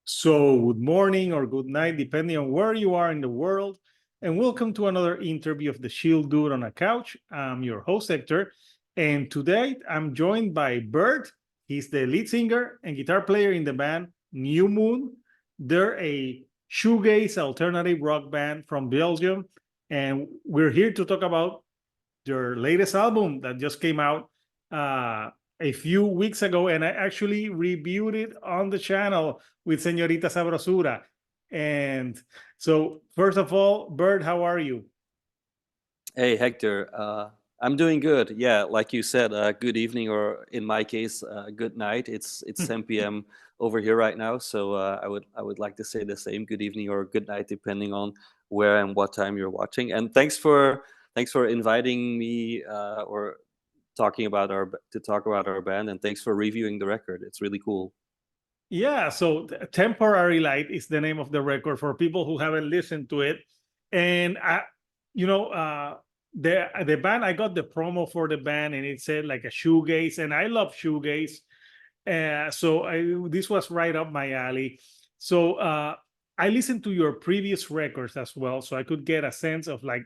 So, good morning or good night, depending on where you are in the world. And welcome to another interview of the Chill Dude on a Couch. I'm your host, Hector. And today I'm joined by Bert. He's the lead singer and guitar player in the band Newmoon. They're a shoegaze alternative rock band from Belgium. And we're here to talk about their latest album that just came out a few weeks ago, and I actually reviewed it on the channel with Señorita Sabrosura. And so, first of all, Bert, how are you? Hey Hector, I'm doing good. Yeah, like you said, good evening, or in my case, good night. It's 10 p.m. over here right now, so I would like to say the same. Good evening or good night, depending on where and what time you're watching. And thanks for inviting me or talking about to talk about our band, and thanks for reviewing the record. It's really cool. Yeah, so Temporary Light is the name of the record for people who haven't listened to it. And you know, the band, I got the promo for the band, and it said like a shoegaze, and I love shoegaze. This was right up my alley. So I listened to your previous records as well, so I could get a sense of like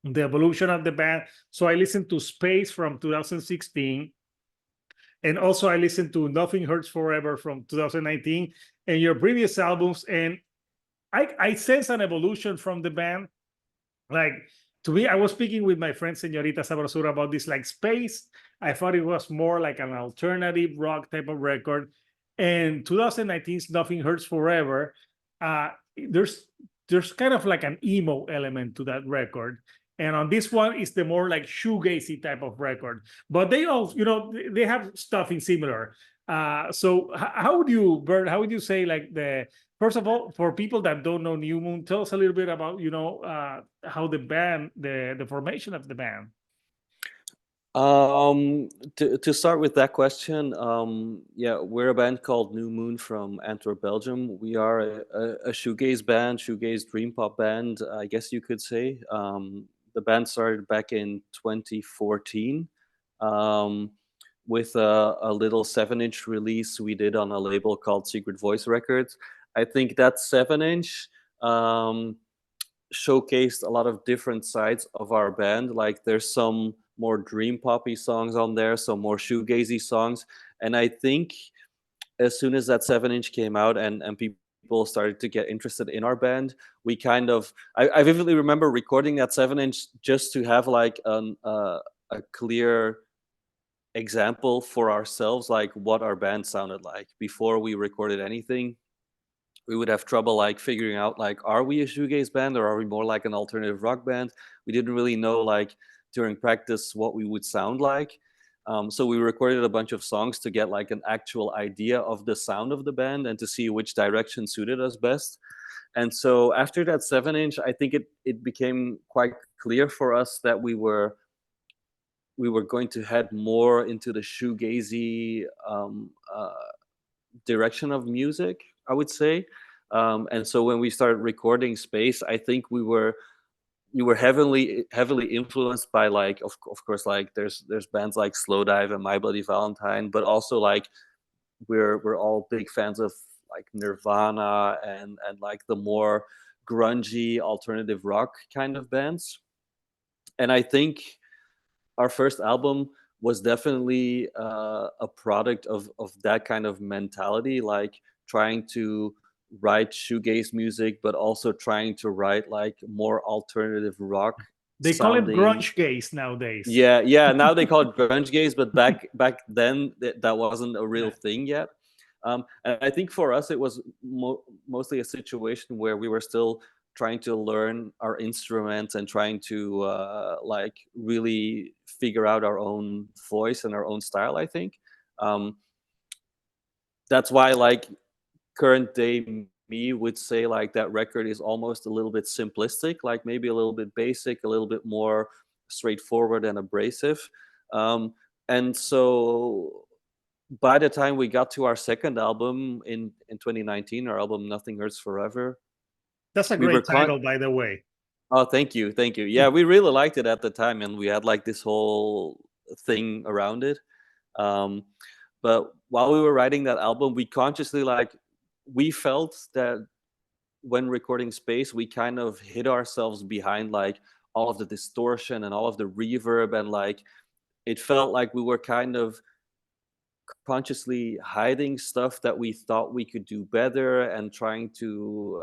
the evolution of the band. So I listened to Space from 2016, and also I listened to Nothing Hurts Forever from 2019, and your previous albums. And I sense an evolution from the band. Like, to me, I was speaking with my friend Señorita Sabrosura about this, like Space. I thought it was more like an alternative rock type of record. And 2019's Nothing Hurts Forever, uh, there's kind of like an emo element to that record. And on this one, it's the more like shoegazy type of record. But they all, they have stuff in similar. How would you, Bert, how would you say like first of all, for people that don't know Newmoon, tell us a little bit about, how the band, the formation of the band. To start with that question, yeah, we're a band called Newmoon from Antwerp, Belgium. We are a shoegaze band, shoegaze dream pop band, I guess you could say. The band started back in 2014 um, with a little 7-inch release we did on a label called Secret Voice Records. I think that 7-inch showcased a lot of different sides of our band. Like there's some more dream poppy songs on there, some more shoegazy songs, and I think as soon as that 7-inch came out and people started to get interested in our band, we kind of I vividly remember recording that 7-inch just to have like a clear example for ourselves, like what our band sounded like before we recorded anything. We would have trouble like figuring out like, are we a shoegaze band or are we more like an alternative rock band? We didn't really know like during practice what we would sound like. So we recorded a bunch of songs to get like an actual idea of the sound of the band and to see which direction suited us best. And so after that 7-inch, I think it became quite clear for us that we were going to head more into the shoegazy direction of music, I would say. And so when we started recording Space, I think we were heavily influenced by like of course like there's bands like Slowdive and My Bloody Valentine, but also like we're all big fans of like Nirvana and like the more grungy alternative rock kind of bands. And I think our first album was definitely a product of that kind of mentality, like trying to write shoegaze music, but also trying to write like more alternative rock They call it sounding. grunge gaze nowadays. Yeah. Now they call it grunge gaze, but back then that wasn't a real Yeah. thing yet. And I think for us it was mostly a situation where we were still trying to learn our instruments and trying to like really figure out our own voice and our own style. I think um, that's why like current day me would say like that record is almost a little bit simplistic, like maybe a little bit basic, a little bit more straightforward and abrasive. Um, and so by the time we got to our second album in 2019, our album Nothing Hurts Forever, That's a we were great title, by the way. oh, thank you. Yeah, we really liked it at the time, and we had like this whole thing around it. Um, but while we were writing that album, we consciously like we felt that when recording Space, we kind of hid ourselves behind like all of the distortion and all of the reverb, and like it felt like we were kind of consciously hiding stuff that we thought we could do better, and trying to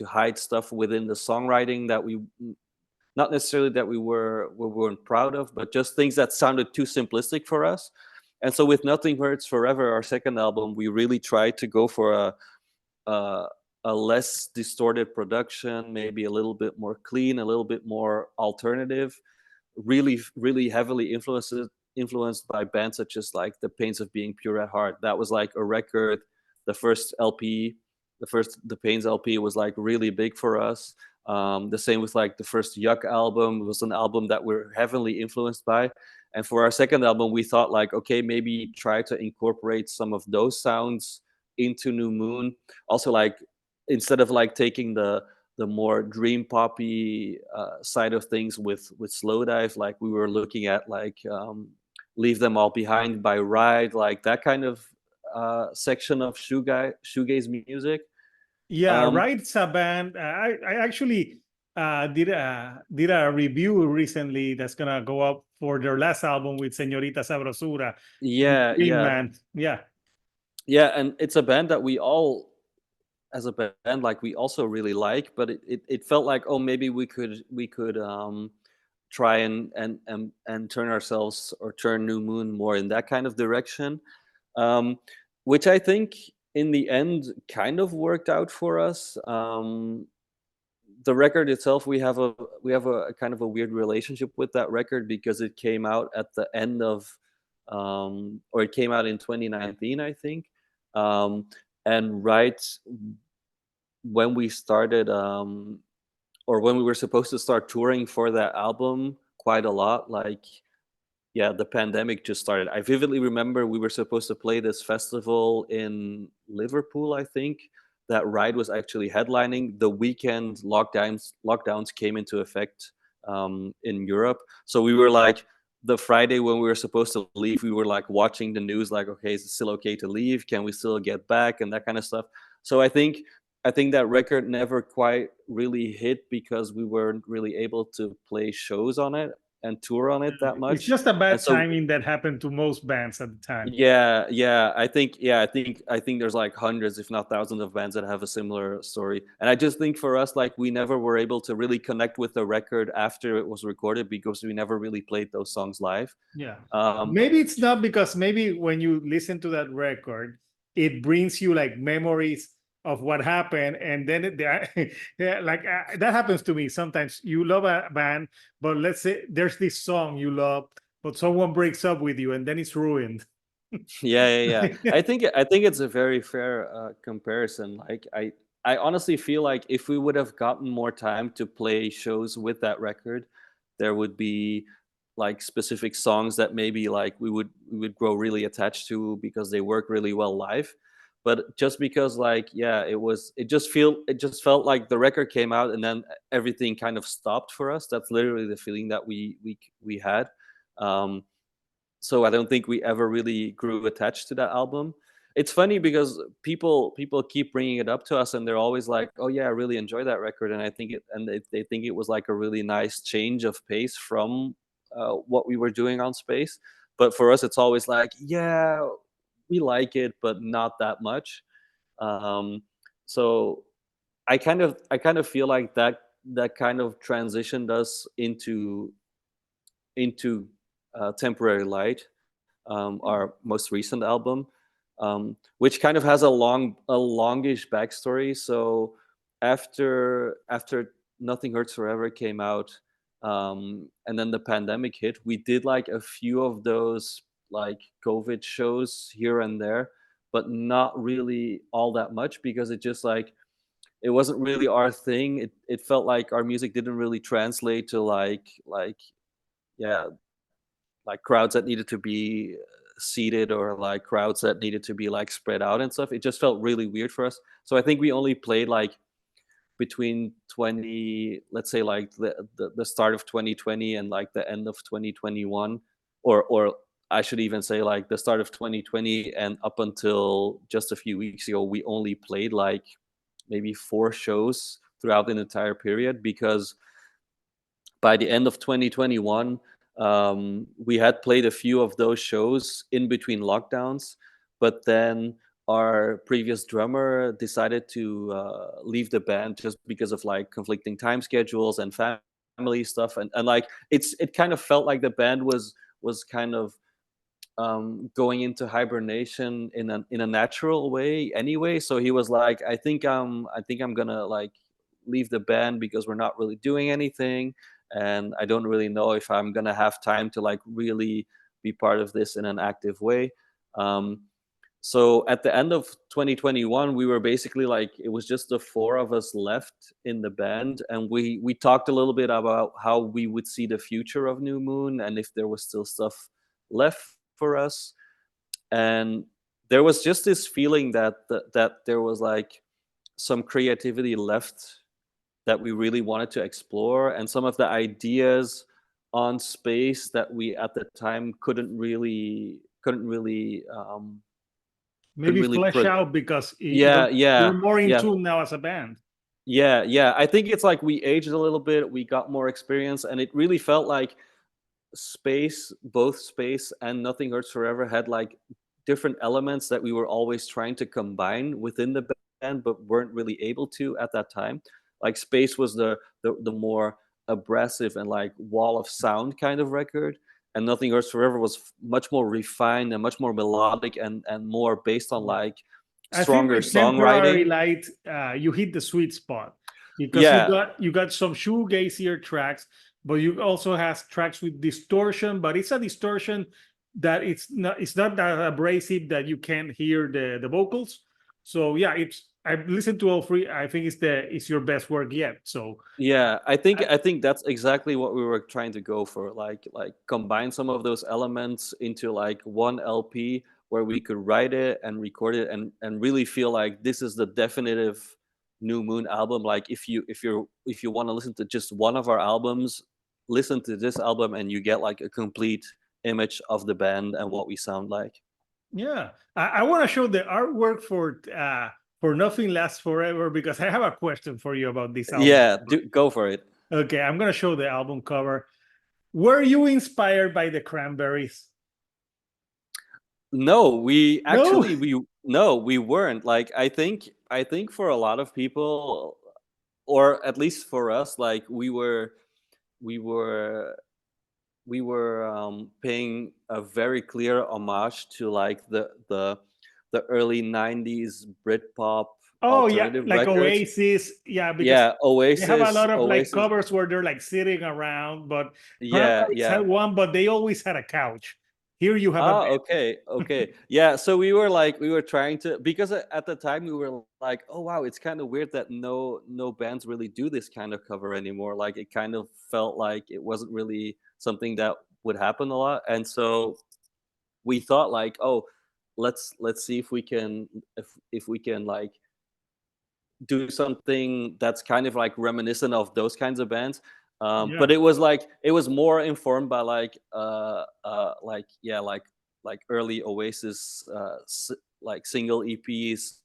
hide stuff within the songwriting that we not necessarily that we weren't proud of, but just things that sounded too simplistic for us. And so with Nothing Hurts Forever, our second album, we really tried to go for a, a less distorted production, maybe a little bit more clean, a little bit more alternative, really heavily influenced by bands such as like The Pains of Being Pure at Heart. That was like a record, the first LP, the Pains LP was like really big for us. The same with like the first Yuck album. It was an album that we're heavily influenced by. And for our second album, we thought like, okay, maybe try to incorporate some of those sounds into New Moon. Also, like instead of like taking the more dream poppy side of things with Slowdive, like we were looking at like Leave Them All Behind by Ride, like that kind of section of shoegaze music. Yeah, Right's a band. I actually did a review recently that's gonna go up for their last album with Señorita Sabrosura and Yeah, Green yeah, Man. Yeah, yeah, and it's a band that we all, as a band, like we also really like, but it felt like, oh, maybe we could try and turn ourselves or turn New Moon more in that kind of direction, um, which I think in the end kind of worked out for us. The record itself, we have a kind of a weird relationship with that record because it came out at the end of or it came out in 2019, I think. um, and right when we started or when we were supposed to start touring for that album quite a lot, like yeah, the pandemic just started. I vividly remember we were supposed to play this festival in Liverpool, I think, that Ride was actually headlining. The weekend lockdowns came into effect in Europe. So we were like, the Friday when we were supposed to leave, we were like watching the news, like, okay, is it still okay to leave? Can we still get back? And that kind of stuff. So I think that record never quite really hit because we weren't really able to play shows on it and tour on it that it's much. just a And bad so timing that happened to most bands at the time. yeah, I think there's like hundreds, if not thousands, of bands that have a similar story. And I just think for us, like we never were able to really connect with the record after it was recorded because we never really played those songs live. Yeah. Um, Maybe it's not because maybe when you listen to that record, it brings you like memories of what happened. And then yeah, like that happens to me sometimes. You love a band, but let's say there's this song you love, but someone breaks up with you and then it's ruined. yeah. I think it's a very fair comparison. Like I honestly feel like if we would have gotten more time to play shows with that record, there would be like specific songs that maybe like we would grow really attached to because they work really well live. But just because like yeah, it just felt like the record came out and then everything kind of stopped for us. That's literally the feeling that we had. Um, so I don't think we ever really grew attached to that album. It's funny because people keep bringing it up to us and they're always like, "Oh yeah, I really enjoy that record," and they think it was like a really nice change of pace from what we were doing on Space. But for us, it's always like, "Yeah, we like it, but not that much." Um, so I kind of feel like that kind of transitioned us into Temporary Light, our most recent album, which kind of has a longish backstory. So after Nothing Hurts Forever came out, and then the pandemic hit, we did like a few of those like COVID shows here and there, but not really all that much because it just like it wasn't really our thing. It felt like our music didn't really translate to like yeah, like crowds that needed to be seated or like crowds that needed to be like spread out and stuff. It just felt really weird for us. So I think we only played like between 20, let's say like the start of 2020 and like the end of 2021, or I should even say like the start of 2020 and up until just a few weeks ago, we only played like maybe 4 shows throughout the entire period, because by the end of 2021, we had played a few of those shows in between lockdowns, but then our previous drummer decided to leave the band just because of like conflicting time schedules and family stuff, and like it kind of felt like the band was kind of going into hibernation in a natural way anyway. So he was like, I think I'm gonna like leave the band because we're not really doing anything, and I don't really know if I'm gonna have time to like really be part of this in an active way. Um, so at the end of 2021, we were basically like, it was just the four of us left in the band, and we talked a little bit about how we would see the future of New Moon and if there was still stuff left for us. And there was just this feeling that there was like some creativity left that we really wanted to explore, and some of the ideas on space that we at the time couldn't Maybe really flesh pro- out because yeah, you're yeah, more in yeah, tune now as a band. yeah. I think it's like we aged a little bit, we got more experience, and it really felt like both space and Nothing Hurts Forever had like different elements that we were always trying to combine within the band, but weren't really able to at that time. Like space was the more abrasive and like wall of sound kind of record, and Nothing Hurts Forever was much more refined and much more melodic and more based on Yeah. like I think stronger with Temporary songwriting. Light, you hit the sweet spot because Yeah, you got some shoegazier tracks, but you also has tracks with distortion, but it's a distortion that it's not that abrasive that you can't hear the vocals. So yeah, it's I've listened to all three. I think it's your best work yet. So yeah, I think I, I think that's exactly what we were trying to go for. Like combine some of those elements into like one LP where we could write it and record it and really feel like this is the definitive New Moon album. Like if you want to listen to just one of our albums, listen to this album and you get like a complete image of the band and what we sound like. yeah, I want to show the artwork for Nothing Lasts Forever because I have a question for you about this album. Yeah, go for it. Okay, I'm gonna show the album cover. Were you inspired by the Cranberries? No, we No. actually we no, we weren't. Like I think for a lot of people, or at least for us, like we were paying a very clear homage to like the early 90s Britpop Oh yeah, alternative like records. Oasis. Yeah, because Yeah, they have a Oasis, lot of like Oasis. covers where they're like sitting around, but Yeah, Cranberries yeah. had one, but they always had a couch. Here you have a Ah, bed. okay, okay. Yeah, so we were trying to, because at the time we were like, oh wow, it's kind of weird that no bands really do this kind of cover anymore. Like it kind of felt like it wasn't really something that would happen a lot. And so we thought like, oh, let's see if we can like do something that's kind of like reminiscent of those kinds of bands. But Yeah. it was more informed by like yeah like early Oasis like single EPs,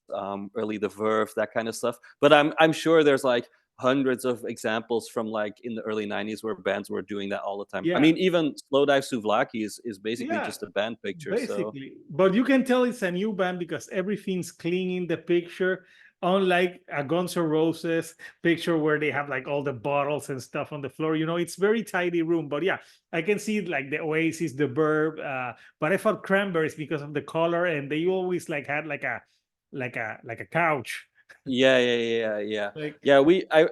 early The Verve, that kind of stuff. But I'm sure there's like hundreds of examples from like in the early 90s where bands were doing that all the time. I Yeah. mean, even Slow Dive Souvlaki is basically Yeah. just a band picture. So Basically, but you can tell it's a new band because everything's clean in the picture, unlike a Guns N' Roses picture where they have like all the bottles and stuff on the floor. It's very tidy room. But yeah, I can see like the Oasis, the Verb, but I thought Cranberries because of the color, and they always like had like a couch. yeah. Like Yeah,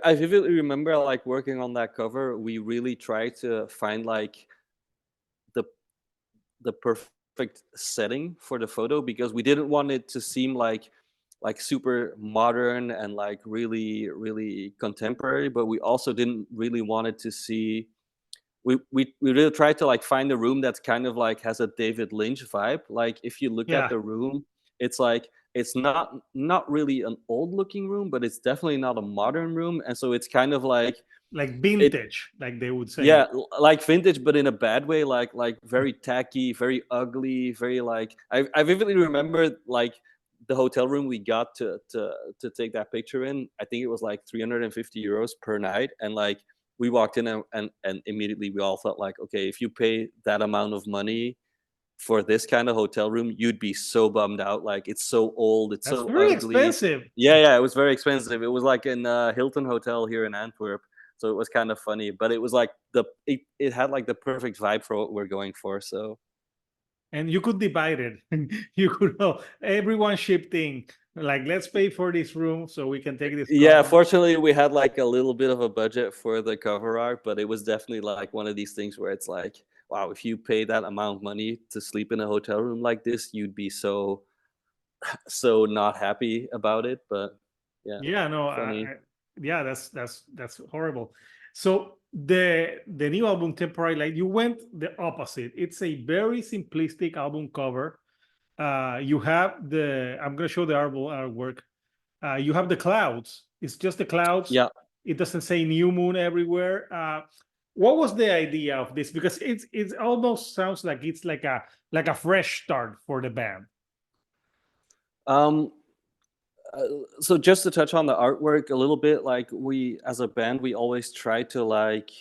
I vividly remember like working on that cover. We really tried to find like the the perfect setting for the photo, because we didn't want it to seem like super modern and like really contemporary, but we also didn't really want it to see we really tried to like find a room that's kind of like has a David Lynch vibe. Like if you look at yeah, the room, it's like it's not really an old looking room, but it's definitely not a modern room, and so it's kind of like like It vintage, like they would say. Yeah, like vintage, but in a bad way, like very tacky, very ugly, very like I vividly remember like the hotel room we got to take that picture in. I think it was like 350 euros per night, and like we walked in and immediately we all felt like, okay, if you pay that amount of money for this kind of hotel room, you'd be so bummed out. Like it's so old, it's That's so very ugly. expensive. Yeah, it was very expensive. It was like in Hilton Hotel here in Antwerp, so it was kind of funny. But it was like it had like the perfect vibe for what we're going for. So And you could divide it. You could everyone shipped in. Like, let's pay for this room so we can take this yeah, cover. fortunately we had like a little bit of a budget for the cover art, but it was definitely like one of these things where it's like, wow, if you pay that amount of money to sleep in a hotel room like this, you'd be so not happy about it. But yeah, Yeah, no, funny. yeah, that's horrible. So the new album Temporary Light, you went the opposite. It's a very simplistic album cover. You have I'm gonna show the album artwork. You have the clouds. It's just the clouds. Yeah. It doesn't say New Moon everywhere. What was the idea of this? Because it almost sounds like it's like a fresh start for the band. Um, so just to touch on the artwork a little bit, like we as a band, we always try to like,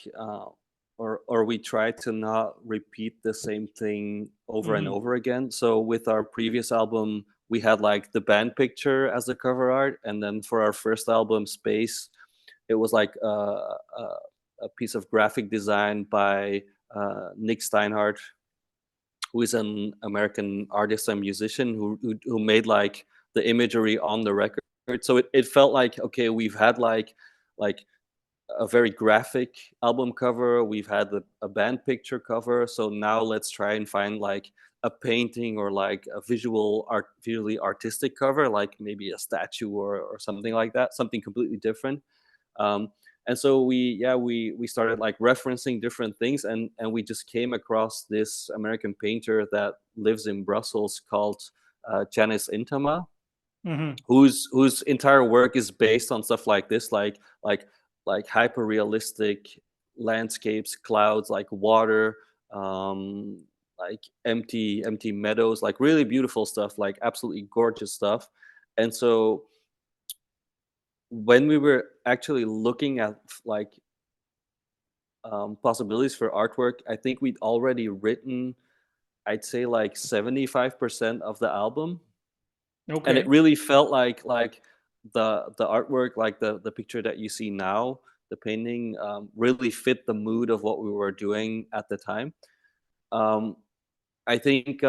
or we try to not repeat the same thing over and Mhm. over again. So with our previous album, we had like the band picture as the cover art, and then for our first album, Space, it was like a piece of graphic design by Nick Steinhardt, who is an American artist and musician who made like the imagery on the record. So it felt like, okay, we've had like a very graphic album cover, we've had a band picture cover, so now let's try and find like a painting or like a visually artistic cover, like maybe a statue or something like that, something completely different. um, and so we started like referencing different things, and we just came across this American painter that lives in Brussels called Janice Intama, Mhm. whose entire work is based on stuff like this, like hyper realistic landscapes, clouds, like water, like empty meadows, like really beautiful stuff, like absolutely gorgeous stuff. And so when we were actually looking at like possibilities for artwork, I think we'd already written, I'd say like 75% of the album, and it Okay. really felt like the artwork, like the picture that you see now, the painting, really fit the mood of what we were doing at the time. Um, I think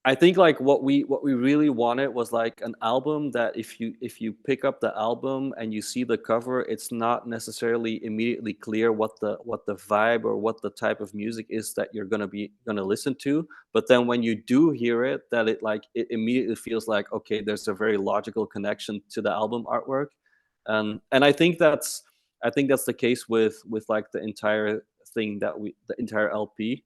I think like what we really wanted was like an album that if you pick up the album and you see the cover, it's not necessarily immediately clear what the vibe or what the type of music is that you're gonna listen to. But then when you do hear it, that it immediately feels like, okay, there's a very logical connection to the album artwork. And I think that's the case with like the entire thing, the entire LP,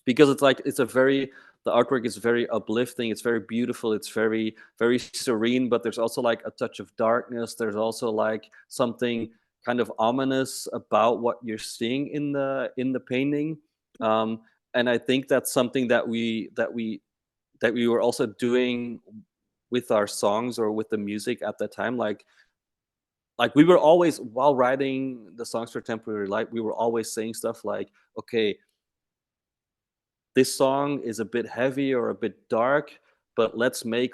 because it's like the artwork is very uplifting, it's very beautiful, it's very serene, but there's also like a touch of darkness, there's also like something kind of ominous about what you're seeing in the painting. um and I think that's something that we were also doing with our songs or with the music at the time. Like we were always, while writing the songs for Temporary Light, we were always saying stuff like, okay, this song is a bit heavy or a bit dark, but let's make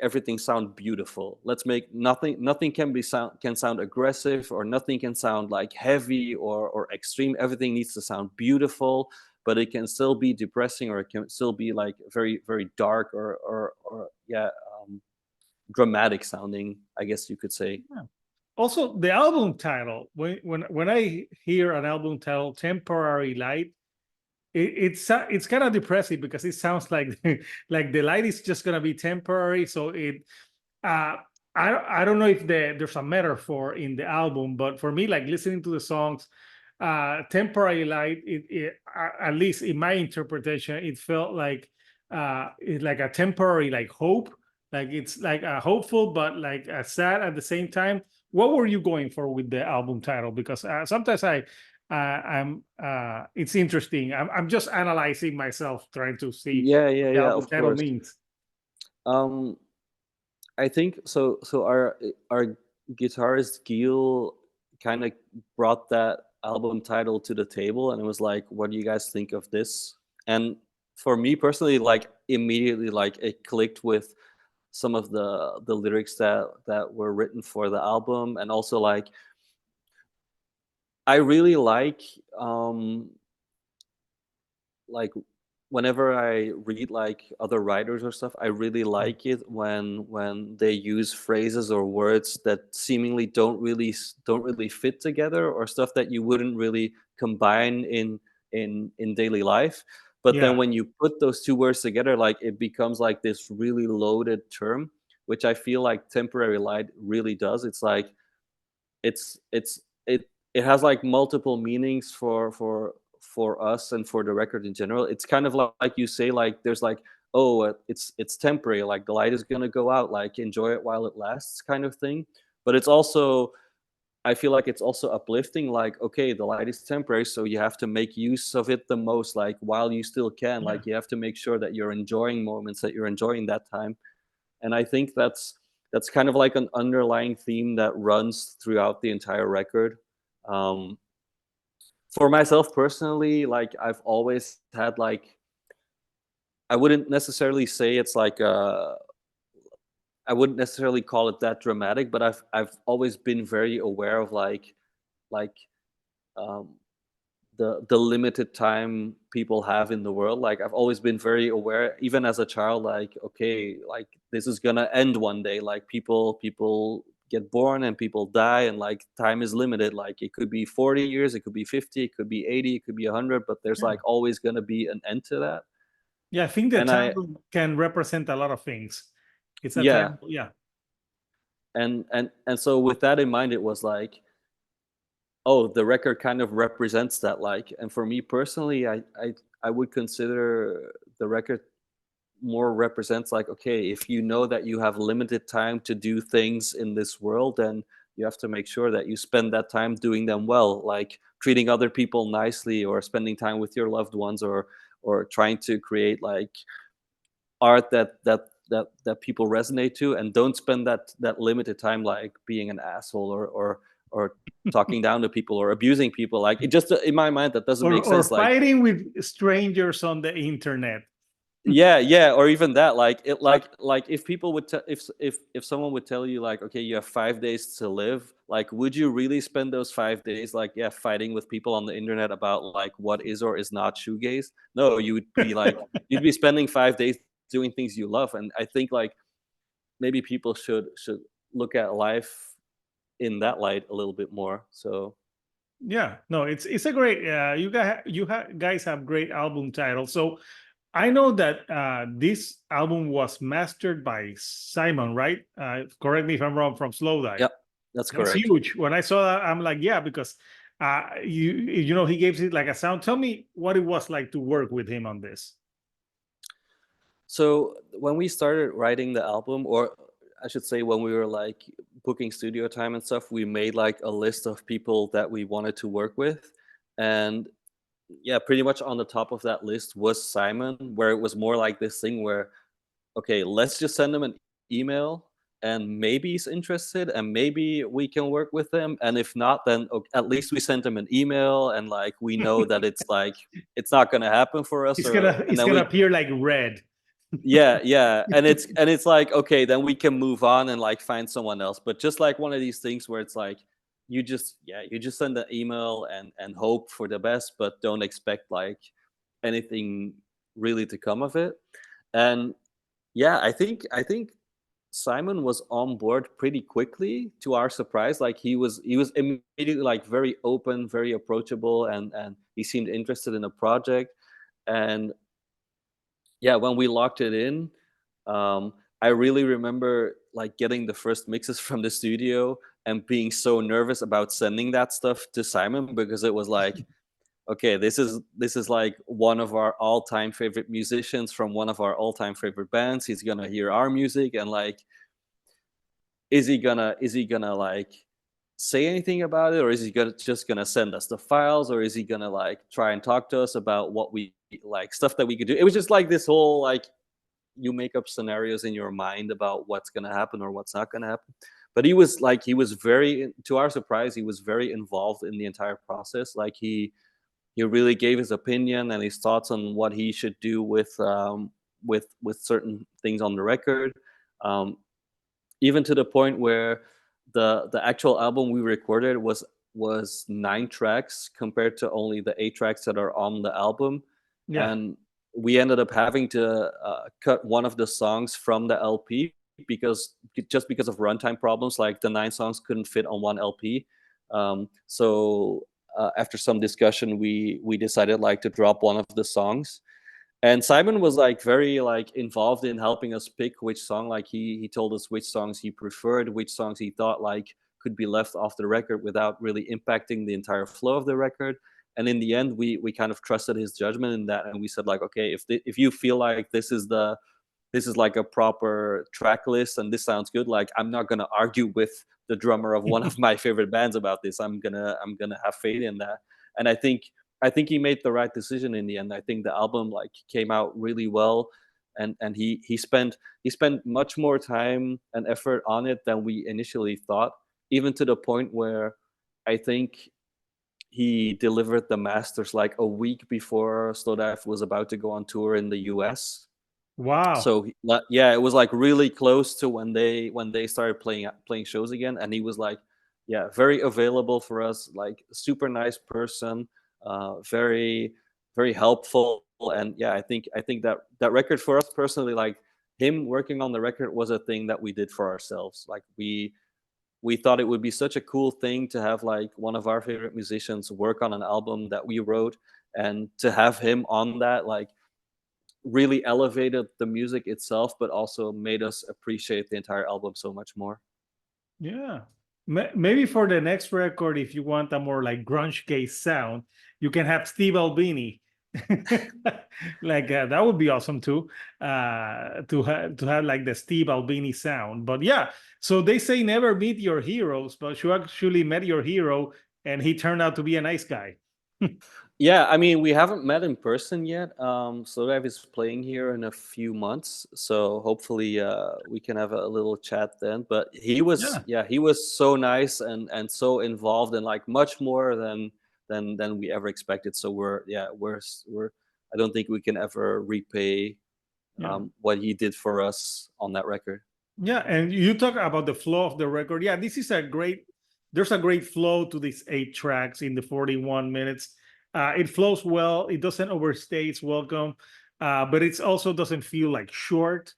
everything sound beautiful. Let's make nothing can sound aggressive, or nothing can sound like heavy or extreme. Everything needs to sound beautiful, but it can still be depressing, or it can still be like very very dark, or yeah, dramatic sounding, I guess you could say. Yeah. Also, the album title. When I hear an album title, "Temporary Light," it's kind of depressing because it sounds like like the light is just gonna be temporary. So uh, I don't know if there's a metaphor in the album, but for me, like listening to the songs, "Temporary Light," at least in my interpretation, it felt like it's like a temporary like hope, Like it's like hopeful, but like sad at the same time. What were you going for with the album title? Because sometimes I'm it's interesting. I'm just analyzing myself, trying to see Yeah, what yeah, the yeah, album of title course. means. Um, I think so. So our guitarist Gil kind of brought that album title to the table, and it was like, "What do you guys think of this?" And for me personally, like immediately, like it clicked with some of the lyrics that were written for the album, and also like I really like whenever I read like other writers or stuff, I really Mm. like it when they use phrases or words that seemingly don't really fit together, or stuff that you wouldn't really combine in daily life. But then Yeah, when you put those two words together, like it becomes like this really loaded term, which I feel like temporary light really does. It's like it has like multiple meanings for us and for the record in general. It's kind of like you say, like there's like, oh, it's temporary, like the light is gonna go out, like enjoy it while it lasts, kind of thing. But it's also, I feel like it's also uplifting, like okay, the light is temporary, so you have to make use of it the most, like while you still can, yeah, like you have to make sure that you're enjoying moments, that you're enjoying that time. And I think that's kind of like an underlying theme that runs throughout the entire record. Um, for myself personally, like I've always had like, I wouldn't necessarily say it's like I wouldn't necessarily call it that dramatic, but I've always been very aware of like um, the limited time people have in the world. Like I've always been very aware, even as a child, like okay, like this is gonna end one day. Like people get born and people die, and like time is limited. Like it could be 40 years, it could be 50, it could be 80, it could be 100, but there's yeah. like always gonna be an end to that. Yeah, I think the And I title can represent a lot of things. It's a yeah, title, yeah, and so with that in mind, it was like, oh, the record kind of represents that. Like, and for me personally, I would consider the record more represents like, okay, if you know that you have limited time to do things in this world, then you have to make sure that you spend that time doing them well, like treating other people nicely, or spending time with your loved ones, or trying to create like art that people resonate to, and don't spend that limited time like being an asshole, or talking down to people or abusing people. Like it just, in my mind, that doesn't make or sense. Like fighting with strangers on the internet. yeah, yeah, or even that, like it, like if people would if someone would tell you like, okay, you have 5 days to live, like would you really spend those 5 days like, yeah, fighting with people on the internet about like what is or is not shoegaze? No, you would be like, you'd be spending 5 days doing things you love. And I think like maybe people should look at life in that light a little bit more. So Yeah, no, it's a great. Guys have great album titles. So I know that this album was mastered by Simon, right? Correct me if I'm wrong. From Slowdive. yep, that's That's correct. huge. When I saw that, I'm like, yeah, because you know he gives it like a sound. Tell me what it was like to work with him on this. So when we started writing the album, or I should say when we were like booking studio time and stuff, we made like a list of people that we wanted to work with. And yeah, pretty much on the top of that list was Simon, where it was more like this thing where, okay, let's just send him an email, and maybe he's interested and maybe we can work with him. And if not, then at least we sent him an email, and like we know that it's like it's not going to happen for us, or and It's then gonna we appear like red. yeah, yeah, and it's like, okay, then we can move on and like find someone else. But just like one of these things where it's like you just send an email and hope for the best, but don't expect like anything really to come of it. And yeah, I think Simon was on board pretty quickly, to our surprise. Like he was immediately like very open, very approachable, and he seemed interested in the project. And yeah, when we locked it in, I really remember like getting the first mixes from the studio and being so nervous about sending that stuff to Simon, because it was like, okay, this is like one of our all-time favorite musicians from one of our all-time favorite bands. He's gonna hear our music, and like, is he gonna like say anything about it, or is he gonna just gonna send us the files, or is he gonna like try and talk to us about what we like, stuff that we could do? It was just like this whole like, you make up scenarios in your mind about what's gonna happen or what's not gonna happen. But he was very, to our surprise, he was very involved in the entire process. Like he really gave his opinion and his thoughts on what he should do with certain things on the record. Um, Even to the point where the actual album we recorded was 9 tracks compared to only the 8 tracks that are on the album. Yeah. And we ended up having to cut one of the songs from the LP because of runtime problems. Like, the 9 songs couldn't fit on one LP. So after some discussion, we decided like to drop one of the songs. And Simon was like very like involved in helping us pick which song. Like, he told us which songs he preferred, which songs he thought like could be left off the record without really impacting the entire flow of the record. And in the end, we kind of trusted his judgment in that, and we said like, okay, if you feel like this is like a proper track list and this sounds good, like, I'm not gonna argue with the drummer of one of my favorite bands about this. I'm gonna have faith in that. And I think he made the right decision in the end. I think the album like came out really well, and he spent much more time and effort on it than we initially thought, even to the point where I think he delivered the masters like a week before Slowdive was about to go on tour in the US. Wow. So yeah, it was like really close to when they started playing shows again, and he was like, yeah, very available for us, like super nice person, very very helpful. And yeah, I think that record for us personally, like, him working on the record was a thing that we did for ourselves. Like, we thought it would be such a cool thing to have like one of our favorite musicians work on an album that we wrote, and to have him on that, like, really elevated the music itself, but also made us appreciate the entire album so much more. Yeah. Maybe for the next record, if you want a more like grunge case sound, you can have Steve Albini. Like that would be awesome too. To have like the Steve Albini sound. But yeah, so they say never meet your heroes, but you actually met your hero, and he turned out to be a nice guy. Yeah, I mean, we haven't met in person yet. Slowdive is playing here in a few months, so hopefully we can have a little chat then. But Yeah. he was so nice and so involved, and like much more than we ever expected. So we're I don't think we can ever repay Yeah. what he did for us on that record. Yeah, and you talk about the flow of the record. Yeah, this is a great. There's a great flow to these 8 tracks in the 41 minutes. It flows well. It doesn't overstay its welcome, but it also doesn't feel like short.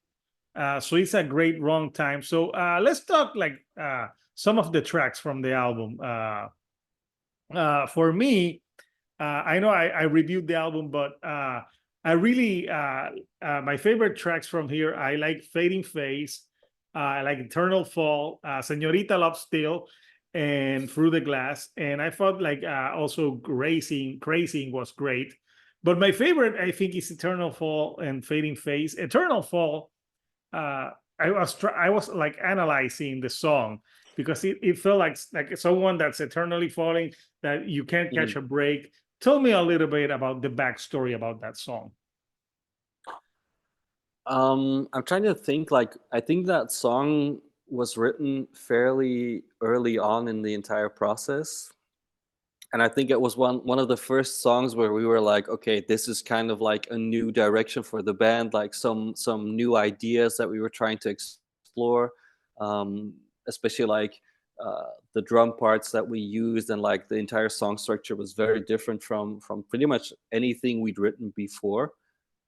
So it's a great wrong time. So let's talk like some of the tracks from the album. For me, I know I reviewed the album, but I really my favorite tracks from here. I like Fading Face, I like Eternal Fall, Senorita Love Still, and Through the Glass. And I thought like also Crazing was great. But my favorite, I think, is Eternal Fall and Fading Face. Eternal Fall, I was like analyzing the song because it felt like someone that's eternally falling, that you can't catch Mhm. a break. Tell me a little bit about the backstory about that song. I'm trying to think. Like, I think that song was written fairly early on in the entire process, and I think it was one of the first songs where we were like, okay, this is kind of like a new direction for the band, like some new ideas that we were trying to explore, um, especially like the drum parts that we used, and like the entire song structure was very different from pretty much anything we'd written before.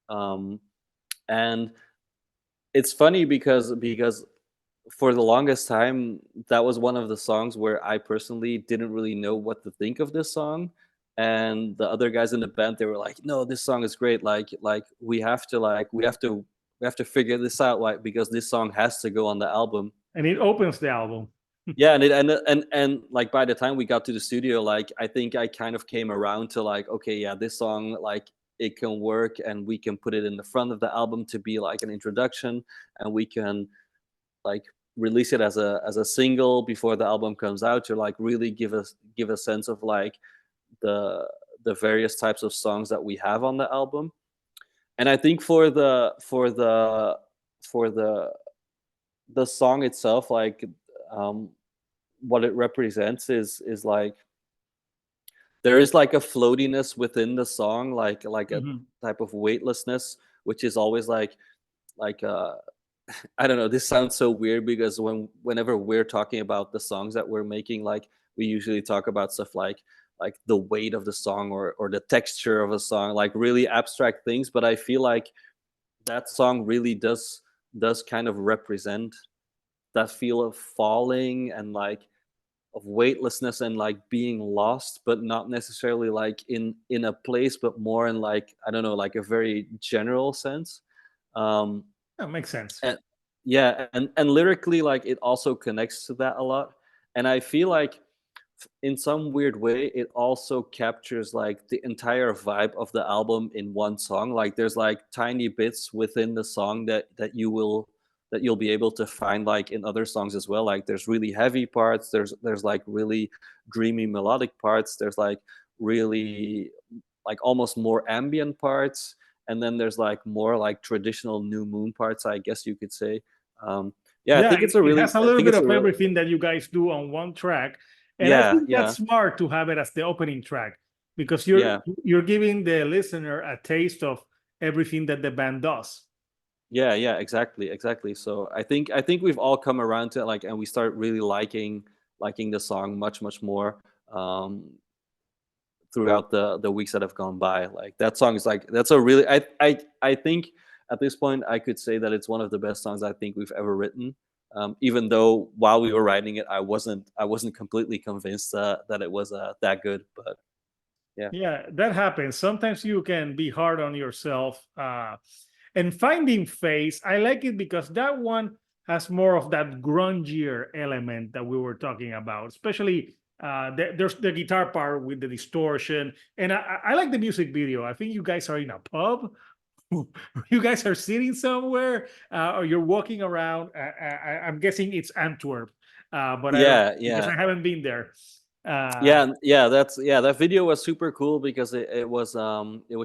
Um, and it's funny because for the longest time, that was one of the songs where I personally didn't really know what to think of this song. And the other guys in the band, they were like, "No, this song is great. Like we have to figure this out, like, because this song has to go on the album." And it opens the album. Yeah, and like by the time we got to the studio, like I think I kind of came around to like, okay, yeah, this song like it can work, and we can put it in the front of the album to be like an introduction, and we can like release it as a single before the album comes out to like really give a sense of like the the various types of songs that we have on the album. And I think for the song itself, like um what it represents is like there is like a floatiness within the song, like a Mhm. type of weightlessness, which is always like I don't know. This sounds so weird because whenever we're talking about the songs that we're making, like we usually talk about stuff like the weight of the song or the texture of a song, like really abstract things. But I feel like that song really does kind of represent that feel of falling and like of weightlessness and like being lost, but not necessarily like in a place, but more in like I don't know, like a very general sense. Um, That makes sense. and yeah, and lyrically, like it also connects to that a lot. And I feel like in some weird way, it also captures like the entire vibe of the album in one song. Like there's like tiny bits within the song that you'll be able to find like in other songs as well. Like there's really heavy parts, there's like really dreamy melodic parts, there's like really like almost more ambient parts, and then there's like more like traditional new moon parts, I guess you could say. Yeah, Yeah, it has a I little think bit it's a of real everything that you guys do on one track, and I yeah, think that's yeah, smart to have it as the opening track because yeah. you're giving the listener a taste of everything that the band does. Yeah, yeah, exactly, exactly. So I think we've all come around to it, like, and we start really liking the song much more throughout the weeks that have gone by. Like that song is like that's a really I think at this point I could say that it's one of the best songs I think we've ever written. Even though while we were writing it, I wasn't completely convinced that it was that good, but yeah, Yeah, that happens. Sometimes you can be hard on yourself. And Finding Face, I like it because that one has more of that grungier element that we were talking about, especially there's the guitar part with the distortion. And I like the music video. I think you guys are in a pub. You guys are sitting somewhere or you're walking around. I'm guessing it's Antwerp, but I don't yeah, because yeah. I haven't been there. Yeah, yeah, that's yeah, that video was super cool because it was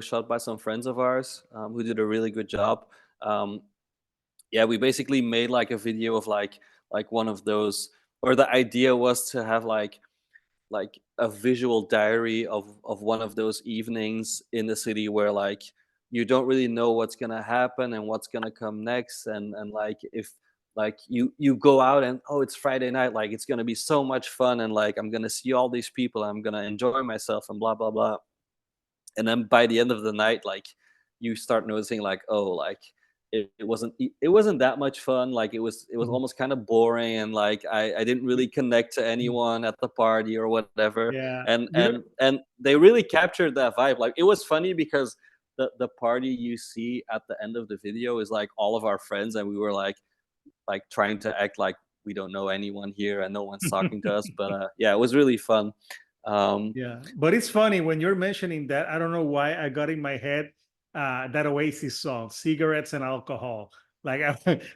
shot by some friends of ours who did a really good job. Um, yeah, we basically made like a video of like one of those, or the idea was to have like a visual diary of one of those evenings in the city where like you don't really know what's gonna happen and what's gonna come next, and like if like you go out and oh it's Friday night, like it's gonna be so much fun, and like I'm gonna see all these people, I'm gonna enjoy myself and blah blah blah. And then by the end of the night, like you start noticing like oh like it wasn't that much fun, like it was Mhm. almost kind of boring, and like I didn't really connect to anyone at the party or whatever. Yeah. And they really captured that vibe. Like it was funny because the party you see at the end of the video is like all of our friends, and we were like trying to act like we don't know anyone here and no one's talking to us, but yeah, it was really fun. um Yeah, but it's funny when you're mentioning that. I don't know why I got in my head that Oasis song, "Cigarettes and Alcohol." Like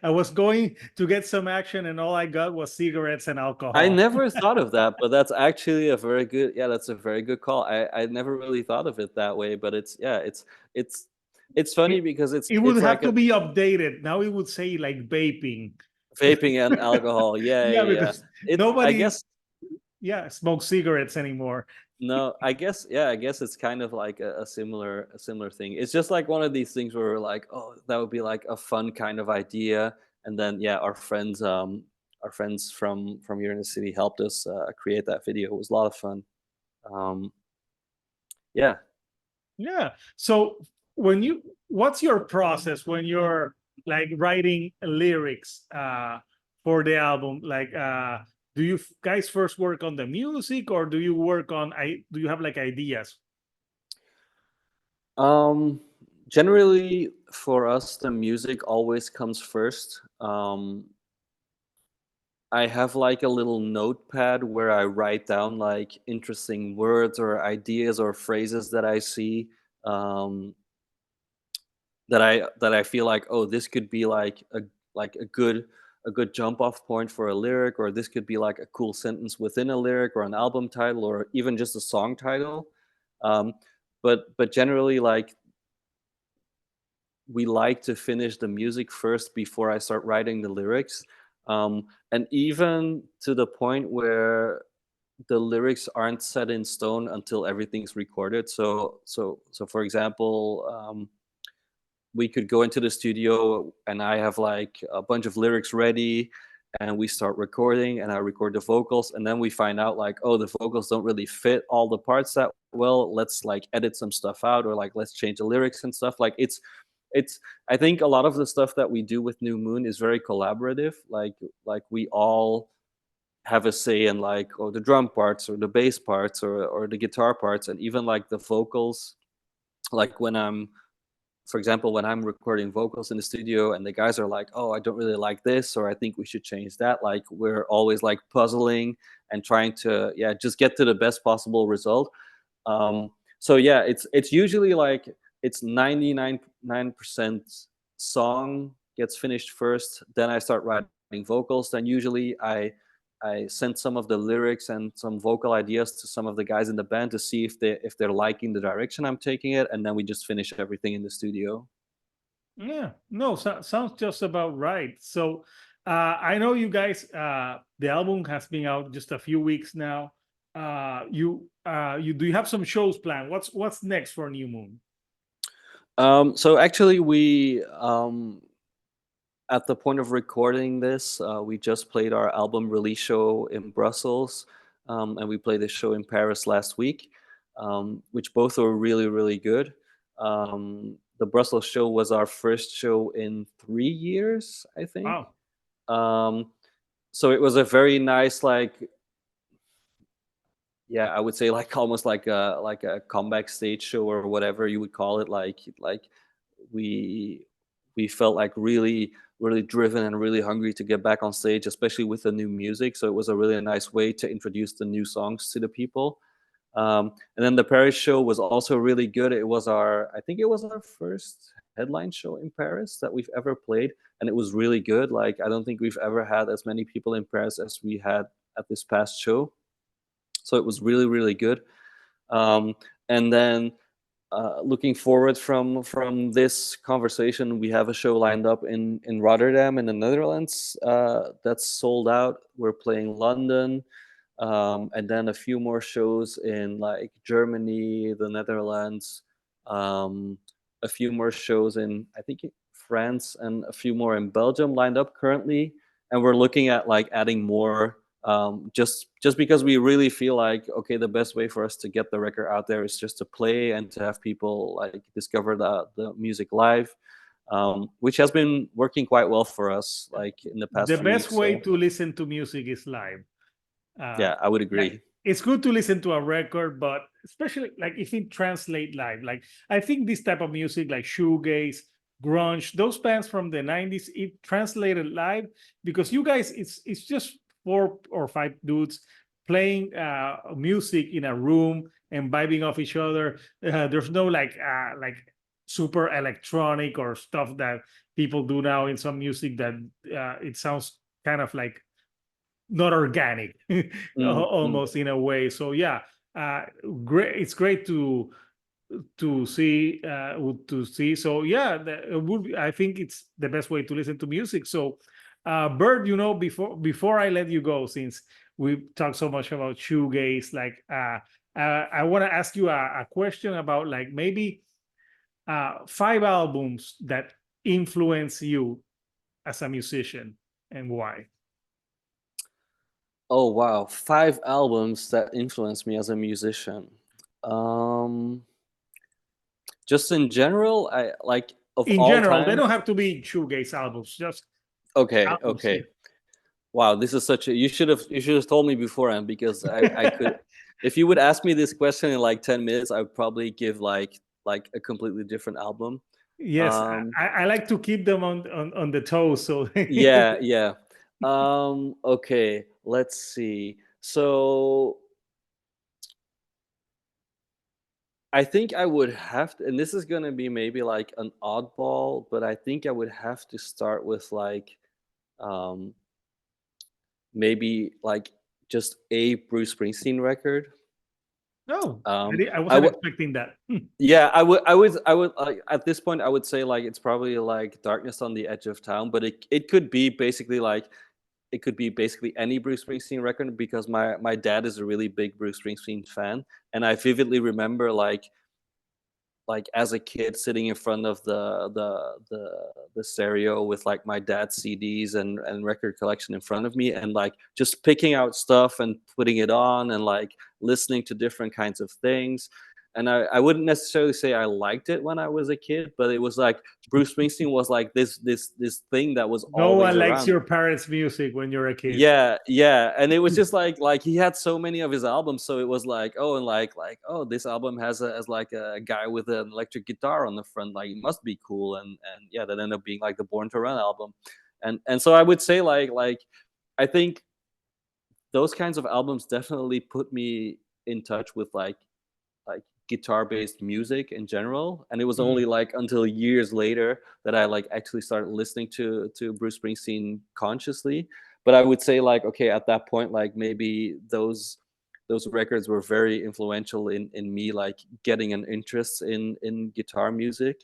I was going to get some action, and all I got was cigarettes and I alcohol. never thought of that, but that's actually a very good yeah, that's a very good call. I never really thought of it that way, but it's yeah, it's it's funny It, because it would it's have like to a be updated. Now it would say like vaping. vaping and alcohol. Yeah, Yeah, yeah, yeah. because It's I nobody, guess yeah, smokes cigarettes anymore. no, I guess yeah, I guess it's kind of like a similar thing. It's just like one of these things where we're like, oh, that would be like a fun kind of idea, and then yeah, our friends from here in the city helped us create that video. It was a lot of fun. Um, yeah. Yeah. So what's your process when you're like writing lyrics for the album? Like, do you guys first work on the music, or do you work on do you have like ideas? Um, Generally, for us, the music always comes first. I have like a little notepad where I write down like interesting words or ideas or phrases that I see, um, that I feel like, oh, this could be like a good jump off point for a lyric, or this could be like a cool sentence within a lyric or an album title or even just a song title. Um, but generally, like, we like to finish the music first before I start writing the lyrics. And even to the point where the lyrics aren't set in stone until everything's recorded. So for example, we could go into the studio and I have like a bunch of lyrics ready, and we start recording and I record the vocals, and then we find out like, oh, the vocals don't really fit all the parts that well, let's like edit some stuff out, or like let's change the lyrics and stuff. Like it's I think a lot of the stuff that we do with New Moon is very collaborative. Like we all have a say in like, oh, the drum parts or the bass parts or the guitar parts, and even like the vocals. Like when I'm for example, when I'm recording vocals in the studio and the guys are like, "Oh, I don't really like this," or "I think we should change that," like we're always like puzzling and trying to, yeah, just get to the best possible result. So yeah, it's usually like it's 99% song gets finished first, then I start writing vocals. Then usually I send some of the lyrics and some vocal ideas to some of the guys in the band to see if they're liking the direction I'm taking it, and then we just finish everything in the studio. Yeah, no, sounds just about right. So I know you guys. The album has been out just a few weeks now. You do you have some shows planned? What's next for New Moon? So actually, we at the point of recording this, we just played our album release show in Brussels, and we played a show in Paris last week, which both were really, really good. The Brussels show was our first show in 3 years, I think. Wow. Um, so it was a very nice, like, yeah, I would say like almost like a comeback stage show or whatever you would call it. Like we we felt like really driven and really hungry to get back on stage, especially with the new music. So it was a really nice way to introduce the new songs to the people. And then the Paris show was also really good. It was our, I think it was our first headline show in Paris that we've ever played, and it was really good. Like I don't think we've ever had as many people in Paris as we had at this past show. So it was really, really good. Um, and then looking forward from this conversation, we have a show lined up in Rotterdam in the Netherlands that's sold out. We're playing London, and then a few more shows in like Germany, the Netherlands, um, a few more shows in I think France, and a few more in Belgium lined up currently. And we're looking at like adding more, just because we really feel like, okay, the best way for us to get the record out there is just to play and to have people like discover the music live, which has been working quite well for us like in the past The few best weeks. way So to listen to music is live. uh yeah, I would like agree. it's good to listen to a record, but especially like if it translate live, like I think this type of music like shoegaze, grunge, those bands from the 90s, it translated live because you guys, it's just 4 or 5 dudes playing music in a room and vibing off each other. There's no like super electronic or stuff that people do now in some music that it sounds kind of like not organic Mm. almost in a way. So yeah, uh great, it's great to see so yeah, I think it's the best way to listen to music. So Bert, before I let you go, since we talked so much about shoegaze, like I want to ask you a question about like maybe 5 albums that influence you as a musician and why. Oh wow, 5 albums that influenced me as a musician. Um, just in general, I like of In all general, they time. don't have to be shoegaze albums, just Okay, albums. okay. Wow, this is such a, you should have told me beforehand, because I could, Yeah. if you would ask me this question in like 10 minutes, I would probably give like a completely different album. Yes, Um, I like to keep them on the toes. So yeah, yeah. Okay, let's see. So I think I would have to, and this is gonna be maybe like an oddball, but I think I would have to start with like um maybe like just a Bruce Springsteen record. No, Um I I wasn't would expecting that. Yeah, I would like at this point I would say like it's probably like Darkness on the Edge of Town, but it could be basically like it could be basically any Bruce Springsteen record because my dad is a really big Bruce Springsteen fan, and I vividly remember like as a kid sitting in front of the stereo with like my dad's CDs and record collection in front of me and like just picking out stuff and putting it on and like listening to different kinds of things. And I wouldn't necessarily say I liked it when I was a kid, but it was like Bruce Springsteen was like this thing that was No always one likes around. your parents' music when you're a kid. Yeah, yeah, and it was just like he had so many of his albums, so it was like, oh, and oh, this album has like a guy with an electric guitar on the front, like it must be cool, and yeah, that ended up being like the Born to Run album, and so I would say like I think those kinds of albums definitely put me in touch with like guitar-based music in general, and it was Mm, only like until years later that I like actually started listening to Bruce Springsteen consciously. But I would say like, okay, at that point, like maybe those records were very influential in me like getting an interest in guitar music.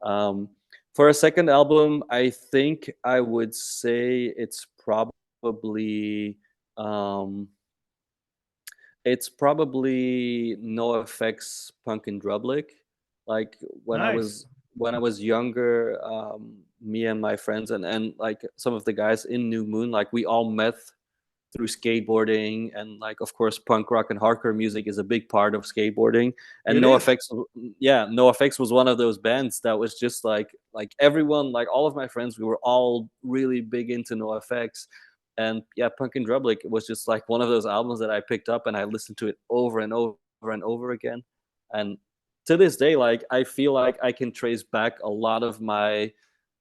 Um, for a second album, I think I would say um, it's probably NoFX Punk in Drublic. Like nice. when I was younger, me and my friends and like some of the guys in New Moon, like we all met through skateboarding and like of course punk rock and hardcore music is a big part of skateboarding. And It is. yeah, NoFX was one of those bands that was just like everyone, like all of my friends, we were all really big into NoFX. And yeah, Punk in Drublic was just like one of those albums that I picked up and I listened to it over and over and over again. And to this day, like I feel like I can trace back a lot of my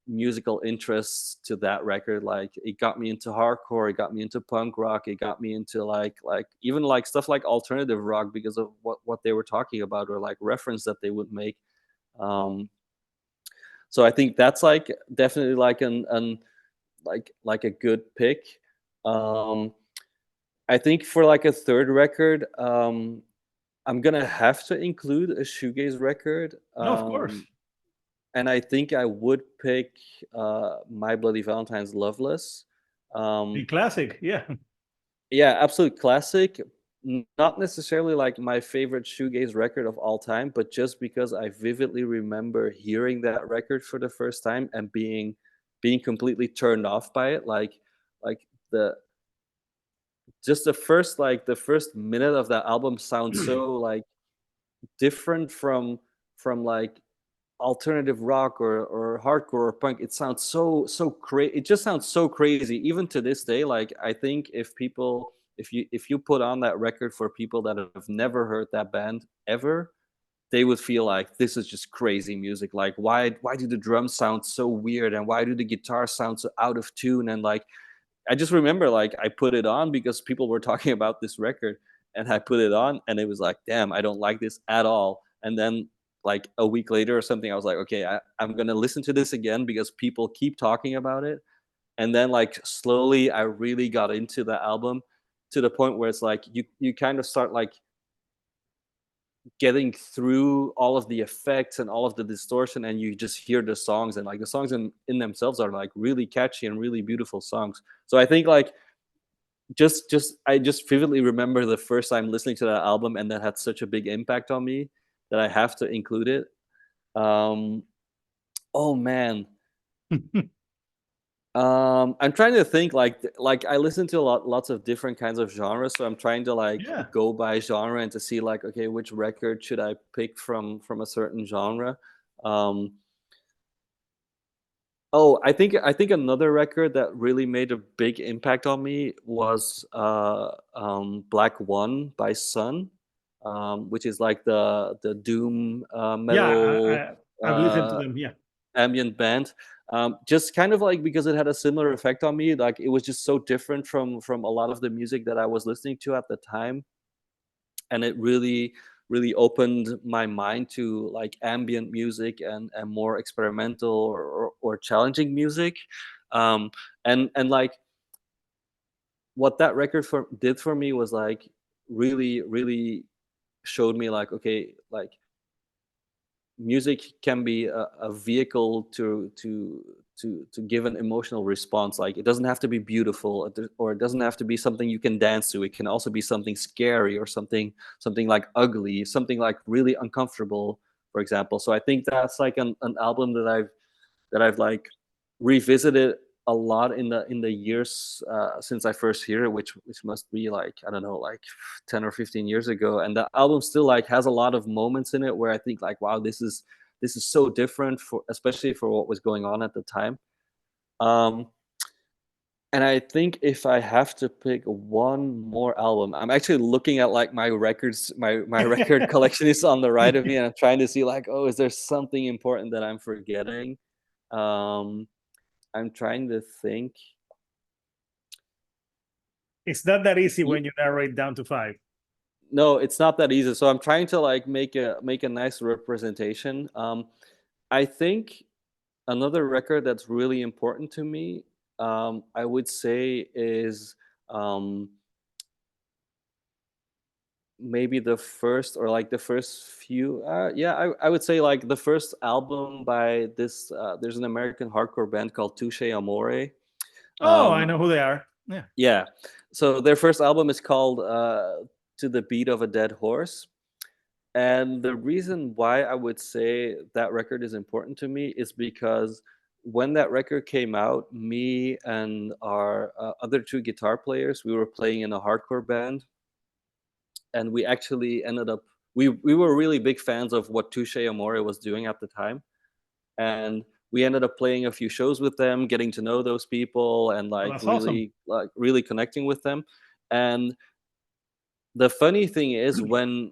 musical interests to that record. Like it got me into hardcore, it got me into punk rock, it got me into like even like stuff like alternative rock because of what they were talking about or like reference that they would make. Um, so I think that's like definitely like an like a good pick. Um, I think for like a third record, I'm gonna have to include a shoegaze record. No, of course. And I think I would pick My Bloody Valentine's Loveless. The Um, classic. Yeah. yeah, absolute classic. Not necessarily like my favorite shoegaze record of all time, but just because I vividly remember hearing that record for the first time and being completely turned off by it. Like the just the first minute of that album sounds so like different from like alternative rock or hardcore or punk. It sounds so crazy. It just sounds so crazy even to this day. Like I think if you put on that record for people that have never heard that band ever, they would feel like this is just crazy music. Like why do the drums sound so weird and why do the guitars sound so out of tune? And like I just remember like I put it on because people were talking about this record and I put it on and it was like, damn, I don't like this at all. And then like a week later or something, I was like, okay, I'm gonna listen to this again because people keep talking about it. And then like slowly I really got into the album to the point where it's like you kind of start like getting through all of the effects and all of the distortion and you just hear the songs and like the songs in themselves are like really catchy and really beautiful songs. So I think like just I just vividly remember the first time listening to that album, and that had such a big impact on me that I have to include it. Um, oh man, I'm trying to think like I listen to lots of different kinds of genres, so I'm trying to like Yeah. go by genre and to see like okay, which record should I pick from a certain genre. Um, Oh, I think another record that really made a big impact on me was Black One by Sun, which is like the doom Yeah. metal. I've listened to Uh, them. Yeah. ambient band. Just kind of like because it had a similar effect on me. Like it was just so different from a lot of the music that I was listening to at the time, and it really opened my mind to like ambient music and more experimental or challenging music. Um, and like what that record did for me was like really showed me like, okay, like music can be a vehicle to give an emotional response. Like it doesn't have to be beautiful, or it doesn't have to be something you can dance to. It can also be something scary, or something like ugly, something like really uncomfortable, for example. So I think that's like an album that I've like revisited a lot in the years since I first hear it, which must be like, I don't know, like 10 or 15 years ago. And the album still like has a lot of moments in it where I think like, wow, this is so different, for especially for what was going on at the time. Um, and I think if I have to pick one more album, I'm actually looking at like my records, my record collection is on the right of me, and I'm trying to see like, oh, is there something important that I'm forgetting? Um, I'm trying to think. It's not that easy Ye when you narrow it down to five. No, it's not that easy. So I'm trying to like make a nice representation. I think another record that's really important to me, I would say, is um, maybe the first, or like the first few. Yeah, I would say like the first album by this. There's an American hardcore band called Touche Amore. Oh, I Um, know who they are. Yeah. Yeah. So their first album is called "To the Beat of a Dead Horse," and the reason why I would say that record is important to me is because when that record came out, me and our other two guitar players, we were playing in a hardcore band, and we actually ended up. We were really big fans of what Touche Amore was doing at the time, and we ended up playing a few shows with them, getting to know those people, and Oh, that's awesome. like really connecting with them. And the funny thing is, when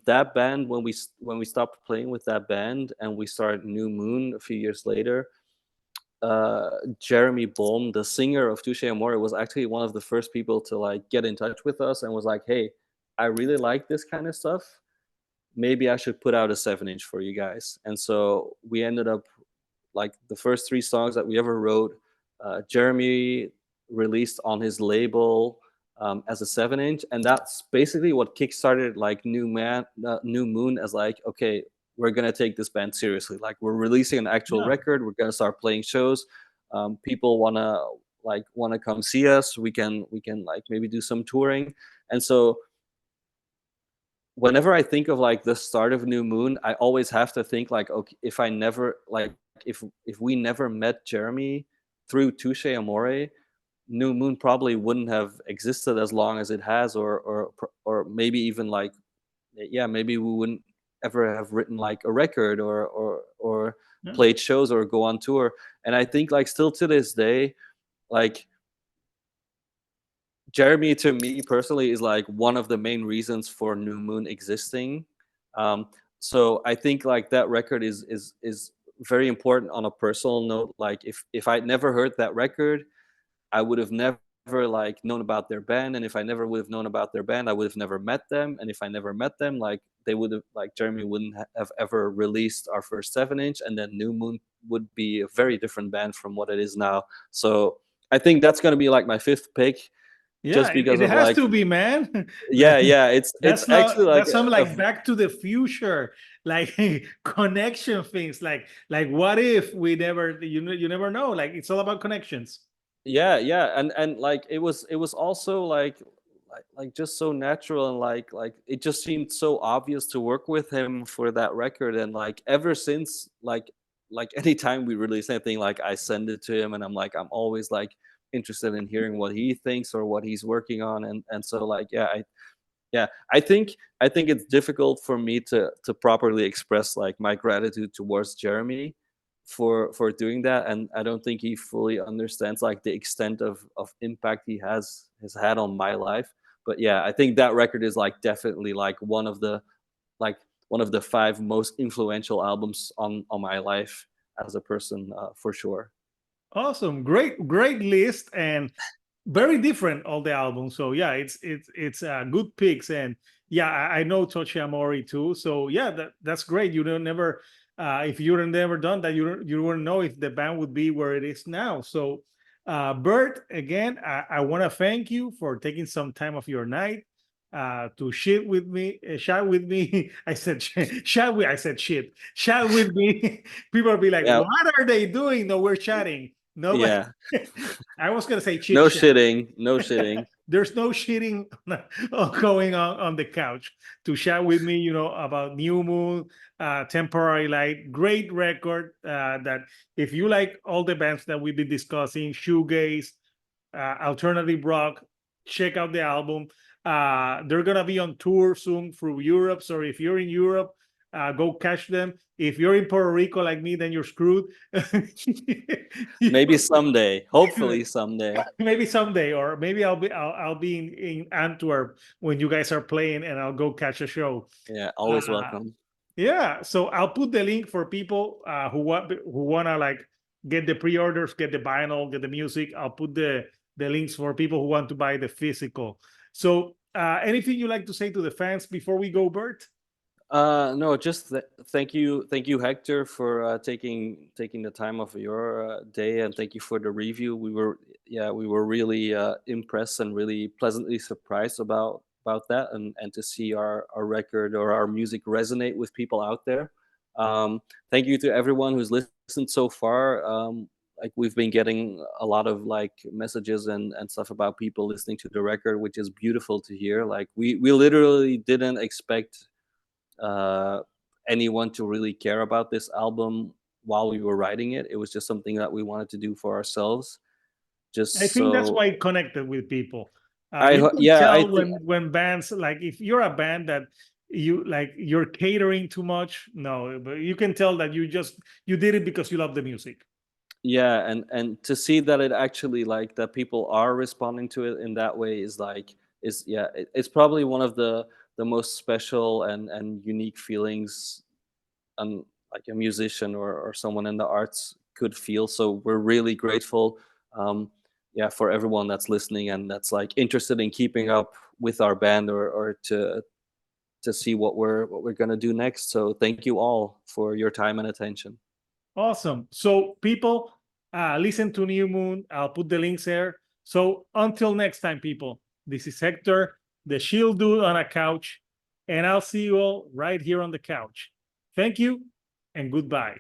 that band, when we stopped playing with that band and we started New Moon a few years later, Jeremy Bolm, the singer of Touche Amore, was actually one of the first people to like get in touch with us and was like, "Hey, I really like this kind of stuff. Maybe I should put out a 7-inch for you guys." And so we ended up, like, the first three songs that we ever wrote, Jeremy released on his label as a 7-inch, and that's basically what kickstarted like New Moon, as like, okay, we're gonna take this band seriously. Like we're releasing an actual Yeah. record. We're gonna start playing shows. People wanna come see us. We can like maybe do some touring. And so whenever I think of like the start of New Moon, I always have to think like, okay, if I never like if we never met Jeremy through Touche Amore, New Moon probably wouldn't have existed as long as it has, or maybe even like, yeah, maybe we wouldn't ever have written like a record, or Yeah. played shows or go on tour. And I think like still to this day, like Jeremy, to me personally, is like one of the main reasons for New Moon existing. Um, so I think like that record is very important on a personal note. Like if I'd never heard that record, I would have never like known about their band, and if I never would have known about their band, I would have never met them, and if I never met them, like they would have, like Jeremy wouldn't have ever released our first 7-inch, and then New Moon would be a very different band from what it is now. So I think that's going to be like my fifth pick, Yeah, just because it of has like, to be, man. yeah, Like yeah, it's actually like that's some a like Back to the Future, like connection things. Like what if we never, you never know. Like it's all about connections. yeah, yeah. And like it was also like just so natural, and like it just seemed so obvious to work with him for that record. And like ever since, like anytime we release anything, like I send it to him, and I'm like, I'm always like interested in hearing what he thinks or what he's working on. And so like, yeah, I think it's difficult for me to properly express like my gratitude towards Jeremy for doing that, and I don't think he fully understands like the extent of impact he has had on my life. But yeah, I think that record is like definitely like like one of the five most influential albums on my life. as a person, for sure. Awesome, great list, and very different all the albums. So yeah, it's good picks, and yeah, I know Tochi Amori too. So yeah, that's great. You don't never, if you would never done that, you wouldn't know if the band would be where it is now. So, Bert, again, I want to thank you for taking some time of your night to shit with me, chat with me. I said chat with, I said shit, chat with me. People will be like, Yeah, what are they doing? No, we're chatting. No, yeah. I was gonna say chit No chat. shitting, no shitting. There's no shitting going on the couch to chat with me, about New Moon, Temporary Light. Great record. That if you like all the bands that we've been discussing, shoegaze, alternative rock, check out the album. They're gonna be on tour soon through Europe. So if you're in Europe, go catch them. If you're in Puerto Rico like me, then you're screwed. Maybe someday, hopefully someday. Maybe someday, or maybe I'll be in Antwerp when you guys are playing, and I'll go catch a show. Yeah, always Uh, welcome. yeah, so I'll put the link for people who wanna like get the pre-orders, get the vinyl, get the music. I'll put the links for people who want to buy the physical. So anything you like to say to the fans before we go, Bert? No, just thank you, Hector, for taking the time of your day, and thank you for the review. We were really impressed and really pleasantly surprised about that, and to see our record or our music resonate with people out there. Thank you to everyone who's listened so far. Like, we've been getting a lot of like messages and stuff about people listening to the record, which is beautiful to hear. Like, we literally didn't expect uh, anyone to really care about this album while we were writing it. It was just something that we wanted to do for ourselves, I just think that's so why it connected with people. I You can yeah, I tell think when bands, like if you're a band that you're catering too much. No, but you can tell that you did it because you love the music. yeah, and to see that it actually, like, that people are responding to it in that way is like, is yeah, it's probably one of the most special and unique feelings, like a musician or someone in the arts could feel. So we're really grateful, um, yeah, for everyone that's listening and that's like interested in keeping up with our band, or to see what we're gonna do next. So thank you all for your time and attention. Awesome. So people, listen to New Moon. I'll put the links there. So until next time, people, this is Hector, the shield dude on a couch, and I'll see you all right here on the couch. Thank you and goodbye.